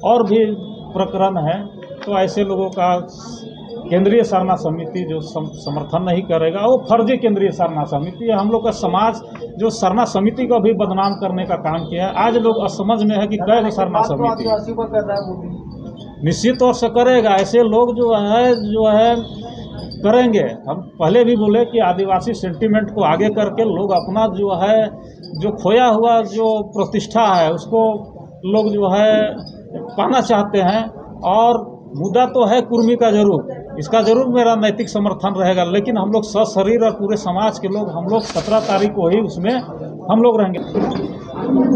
और भी प्रकरण है, तो ऐसे लोगों का केंद्रीय सरना समिति जो समर्थन नहीं करेगा, वो फर्जी केंद्रीय सरना समिति है। हम लोग का समाज जो सरना समिति को भी बदनाम करने का काम किया है। आज लोग असमझ में है कि कई सरना समिति निश्चित तौर से करेगा। ऐसे लोग जो है करेंगे। हम पहले भी बोले कि आदिवासी सेंटिमेंट को आगे करके लोग अपना जो खोया हुआ जो प्रतिष्ठा है उसको लोग पाना चाहते हैं। और मुद्दा तो है कुर्मी का जरूर, इसका जरूर मेरा नैतिक समर्थन रहेगा, लेकिन हम लोग सशरीर और पूरे समाज के लोग हम लोग 17 तारीख को ही उसमें हम लोग रहेंगे।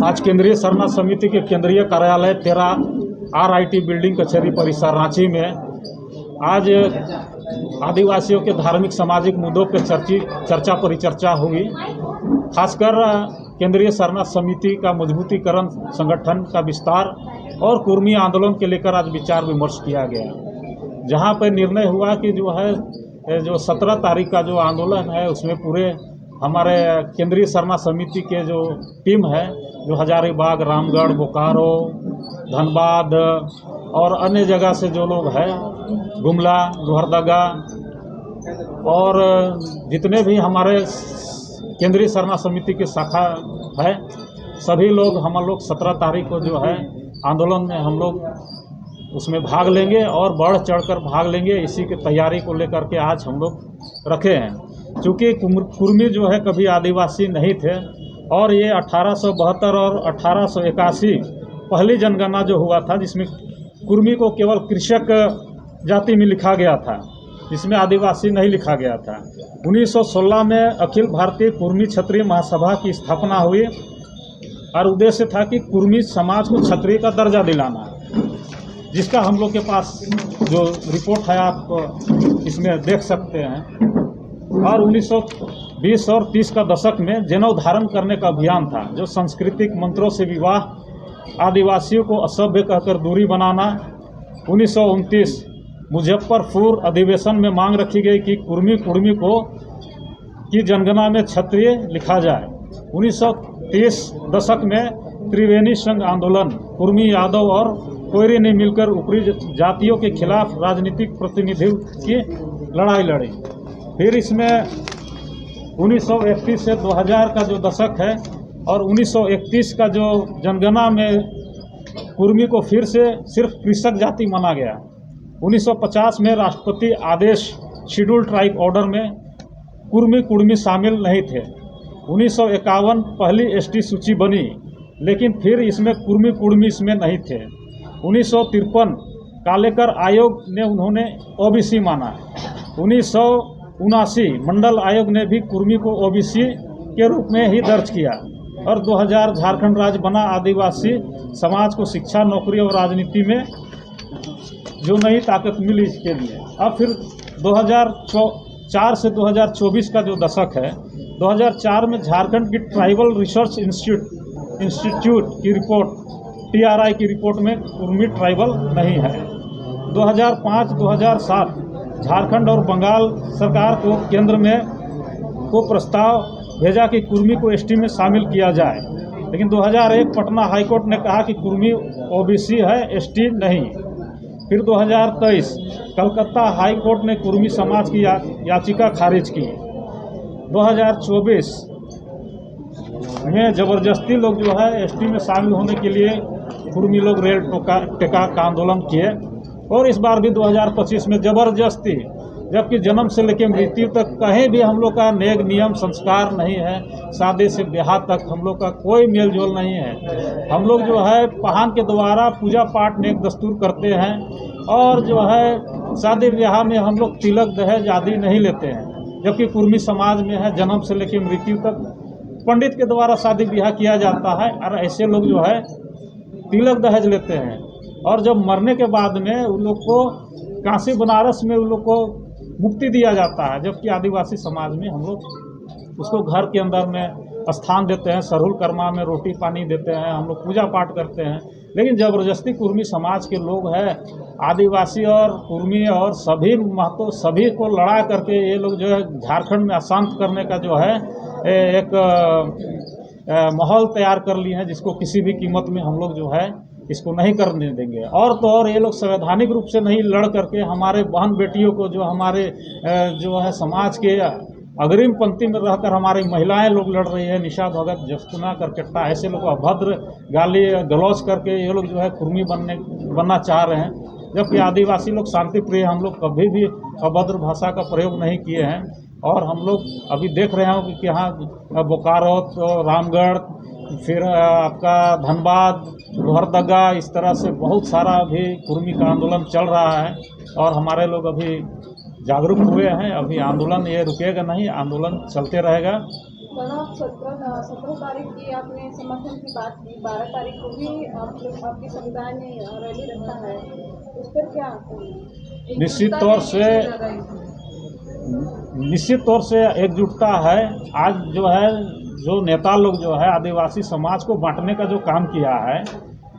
आज केंद्रीय सरना समिति के केंद्रीय कार्यालय 13 RIT बिल्डिंग कचहरी परिसर रांची में आज आदिवासियों के धार्मिक सामाजिक मुद्दों पर चर्चा परिचर्चा हुई। खासकर केंद्रीय सरना समिति का मजबूतीकरण, संगठन का विस्तार और कुर्मी आंदोलन के लेकर आज विचार विमर्श किया गया, जहां पर निर्णय हुआ कि जो 17 तारीख का जो आंदोलन है उसमें पूरे हमारे केंद्रीय सरना समिति के जो टीम है, जो हजारीबाग, रामगढ़, बोकारो, धनबाद और अन्य जगह से जो लोग हैं, गुमला, लोहरदगा और जितने भी हमारे केंद्रीय सरना समिति की शाखा है, सभी लोग हम लोग 17 तारीख को जो है आंदोलन में हम लोग उसमें भाग लेंगे और बढ़ चढ़कर भाग लेंगे। इसी की तैयारी को लेकर के आज हम लोग रखे हैं। चूँकि कुर्मी जो है कभी आदिवासी नहीं थे और ये 1872 और 1881 पहली जनगणना जो हुआ था, जिसमें कुर्मी को केवल कृषक जाति में लिखा गया था, जिसमें आदिवासी नहीं लिखा गया था। 1916 में अखिल भारतीय कुर्मी क्षत्रिय महासभा की स्थापना हुई और उद्देश्य था कि कुर्मी समाज को क्षत्रिय का दर्जा दिलाना, जिसका हम लोग के पास जो रिपोर्ट है आप इसमें देख सकते हैं। और 1920 और 30 का दशक में जनेऊ धारण करने का अभियान था, जो सांस्कृतिक मंत्रों से विवाह, आदिवासियों को असभ्य कहकर दूरी बनाना। 1929 मुजफ्फरपुर अधिवेशन में मांग रखी गई कि कुर्मी को की जनगणना में क्षत्रिय लिखा जाए। 1930 दशक में त्रिवेणी संघ आंदोलन, कुर्मी, यादव और कोयरी ने मिलकर ऊपरी जातियों के खिलाफ राजनीतिक प्रतिनिधित्व की लड़ाई लड़ी। फिर इसमें 1931 से 2000 का जो दशक है और 1931 का जो जनगणना में कुर्मी को फिर से सिर्फ कृषक जाति माना गया। 1950 में राष्ट्रपति आदेश शेड्यूल ट्राइब ऑर्डर में कुर्मी शामिल नहीं थे। 1951 पहली ST सूची बनी, लेकिन फिर इसमें कुर्मी इसमें नहीं थे। 1953 कालेकर आयोग ने उन्होंने OBC माना। 1979 मंडल आयोग ने भी कुर्मी को OBC के रूप में ही दर्ज किया और 2000 झारखंड राज्य बना। आदिवासी समाज को शिक्षा, नौकरी और राजनीति में जो नई ताकत मिली इसके लिए। अब फिर 2004 से 2024 का जो दशक है, 2004 में झारखंड की ट्राइबल रिसर्च इंस्टीट्यूट की रिपोर्ट, TRI की रिपोर्ट में कुर्मी ट्राइबल नहीं है। 2005-2007 झारखंड और बंगाल सरकार को केंद्र में प्रस्ताव भेजा कि कुर्मी को ST में शामिल किया जाए, लेकिन 2001 पटना हाईकोर्ट ने कहा कि कुर्मी OBC है, ST नहीं। फिर 2023 कलकत्ता हाई कोर्ट ने कुर्मी समाज की याचिका खारिज की। 2024 में जबरदस्ती लोग जो है ST में शामिल होने के लिए कुर्मी लोग रेल टेका का आंदोलन किए और इस बार भी 2025 में जबरदस्ती, जबकि जन्म से लेकर मृत्यु तक कहीं भी हम लोग का नेक नियम संस्कार नहीं है, शादी से ब्याह तक हम लोग का कोई मेल जोल नहीं है। हम लोग जो है पाहन के द्वारा पूजा पाठ नेक दस्तूर करते हैं और जो है शादी ब्याह में हम लोग तिलक दहेज आदि नहीं लेते हैं, जबकि कुर्मी समाज में है जन्म से लेकर मृत्यु तक पंडित के द्वारा शादी ब्याह किया जाता है और ऐसे लोग जो है तिलक दहेज लेते हैं और जब मरने के बाद में उन लोग को काशी बनारस में उन लोग को मुक्ति दिया जाता है, जबकि आदिवासी समाज में हम लोग उसको घर के अंदर में स्थान देते हैं, सरहुल कर्मा में रोटी पानी देते हैं, हम लोग पूजा पाठ करते हैं। लेकिन ज़बरदस्ती कुर्मी समाज के लोग हैं, आदिवासी और कुर्मी और सभी महतो सभी को लड़ा करके ये लोग जो है झारखंड में अशांत करने का जो है एक माहौल तैयार कर लिए हैं, जिसको किसी भी कीमत में हम लोग जो है इसको नहीं करने देंगे। और तो और ये लोग संवैधानिक रूप से नहीं लड़ करके हमारे बहन बेटियों को, जो हमारे जो है समाज के अग्रिम पंक्ति में रहकर हमारी महिलाएं लोग लड़ रही है, निशा भगत, जस्तुना करकेट्टा, ऐसे लोग अभद्र गाली गलौज करके ये लोग जो है कुर्मी बनना चाह रहे हैं। जबकि आदिवासी लोग शांति प्रिय, हम लोग कभी भी अभद्र भाषा का प्रयोग नहीं किए हैं। और हम लोग अभी देख रहे हैं कि यहाँ बोकारो, तो रामगढ़, फिर आपका धनबाद, लोहरदगा, इस तरह से बहुत सारा अभी कुर्मी का आंदोलन चल रहा है। और हमारे लोग अभी जागरूक हुए हैं। अभी आंदोलन ये रुकेगा नहीं, आंदोलन चलते रहेगा। 17 तारीख की आपने समर्थन की बात की, 12 तारीख को भी आप लोग आपके समुदाय ने रैली रखा है, उस पर क्या? निश्चित तौर से एकजुटता है। आज जो है, जो नेता लोग जो है आदिवासी समाज को बांटने का जो काम किया है,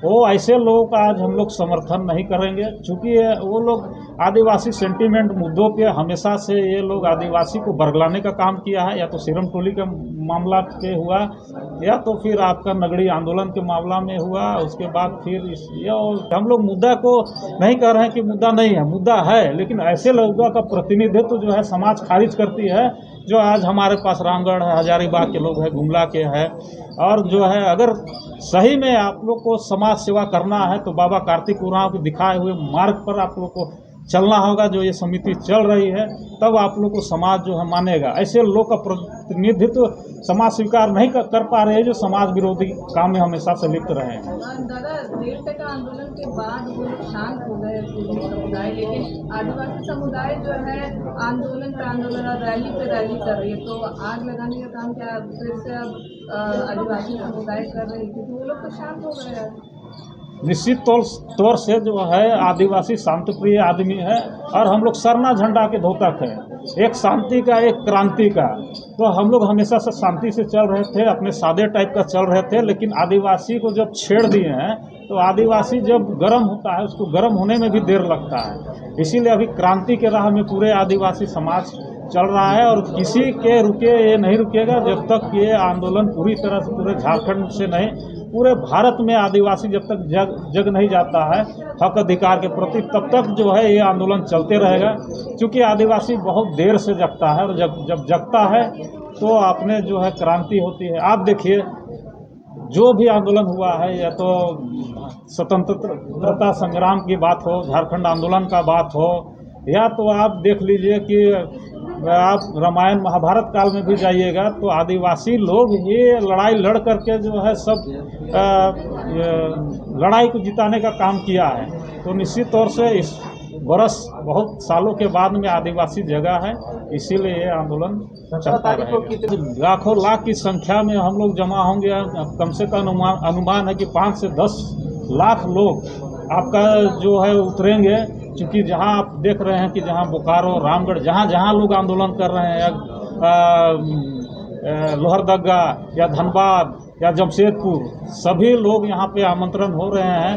वो ऐसे लोगों का आज हम लोग समर्थन नहीं करेंगे। चूँकि वो लोग आदिवासी सेंटीमेंट मुद्दों पे हमेशा से ये लोग आदिवासी को बरगलाने का काम किया है। या तो सिरम टोली का मामला पे हुआ, या तो फिर आपका नगड़ी आंदोलन के मामला में हुआ। उसके बाद फिर हम लोग मुद्दा को नहीं कह रहे हैं कि मुद्दा नहीं है, मुद्दा है, लेकिन ऐसे लोगों का प्रतिनिधित्व जो है समाज खारिज करती है। जो आज हमारे पास रामगढ़ है, हजारीबाग के लोग हैं, गुमला के हैं। और जो है, अगर सही में आप लोग को समाज सेवा करना है तो बाबा कार्तिक उरांव के दिखाए हुए मार्ग पर आप लोग को चलना होगा। जो ये समिति चल रही है, तब आप लोग को समाज जो है मानेगा। ऐसे लोग का प्रतिनिधित्व समाज स्वीकार नहीं कर पा रहे हैं, जो समाज विरोधी काम में हमेशा से लिप्त रहे हैं। दादा, 1.5 का आंदोलन के बाद वो लोग शांत हो गए समुदाय, लेकिन आदिवासी समुदाय जो है आंदोलन पे आंदोलन और रैली पे रैली कर रही है। तो आग लगाने का काम क्या फिर से अब आदिवासी समुदाय कर रही है, क्योंकि वो लोग तो शांत हो गए हैं। निश्चित तौर से जो है आदिवासी शांतिप्रिय आदमी है। और हम लोग सरना झंडा के धोतक हैं, एक शांति का, एक क्रांति का। तो हम लोग हमेशा से शांति से चल रहे थे, अपने सादे टाइप का चल रहे थे। लेकिन आदिवासी को जब छेड़ दिए हैं, तो आदिवासी जब गर्म होता है, उसको गर्म होने में भी देर लगता है। इसीलिए अभी क्रांति के राह में पूरे आदिवासी समाज चल रहा है। और किसी के रुके ये नहीं रुकेगा जब तक ये आंदोलन पूरी तरह से पूरे झारखंड से नहीं, पूरे भारत में आदिवासी जब तक जग नहीं जाता है हक अधिकार के प्रति, तब तक जो है ये आंदोलन चलते रहेगा। क्योंकि आदिवासी बहुत देर से जगता है, और जब जगता है तो आपने जो है क्रांति होती है। आप देखिए, जो भी आंदोलन हुआ है, या तो स्वतंत्रता संग्राम की बात हो, झारखंड आंदोलन का बात हो, या तो आप देख लीजिए कि आप रामायण महाभारत काल में भी जाइएगा, तो आदिवासी लोग ये लड़ाई लड़ करके जो है सब लड़ाई को जिताने का काम किया है। तो निश्चित तौर से इस बरस बहुत सालों के बाद में आदिवासी जगह है, इसीलिए ये आंदोलन चलता रहेगा। लाखों लाख की संख्या में हम लोग जमा होंगे। कम से कम अनुमान है कि 5 से 10 लाख लोग आपका जो है उतरेंगे। क्योंकि जहां आप देख रहे हैं कि जहां बोकारो, रामगढ़, जहां लोग आंदोलन कर रहे हैं, या लोहरदगा, या धनबाद, या जमशेदपुर, सभी लोग यहां पे आमंत्रण हो रहे हैं।